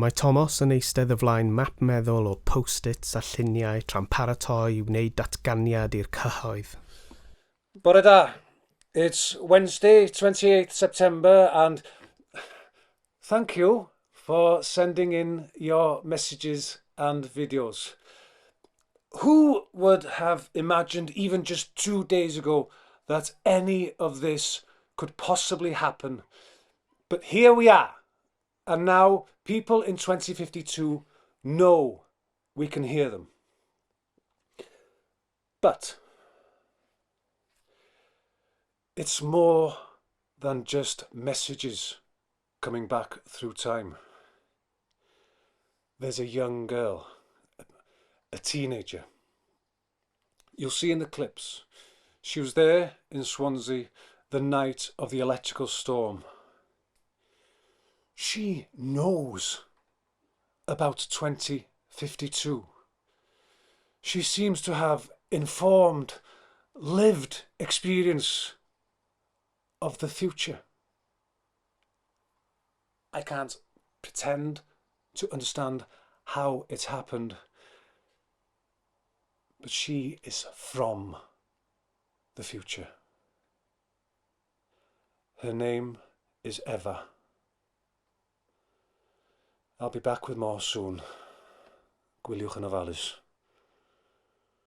Mae Thomas yn eistedd o flaen map meddwl o post-its a lluniau tra'n paratoi i wneud datganiad i'r cyhoedd. Bore da. It's Wednesday, 28th September, and thank you for sending in your messages and videos. Who would have imagined even just 2 days ago that any of this could possibly happen? But here we are. And now people in 2052 know we can hear them. But it's more than just messages coming back through time. There's a young girl, a teenager. You'll see in the clips, she was there in Swansea the night of the electrical storm. She knows about 2052. She seems to have informed, lived experience of the future. I can't pretend to understand how it's happened, but she is from the future. Her name is Eva. I'll be back with more soon. Gwyliwch and ofalus.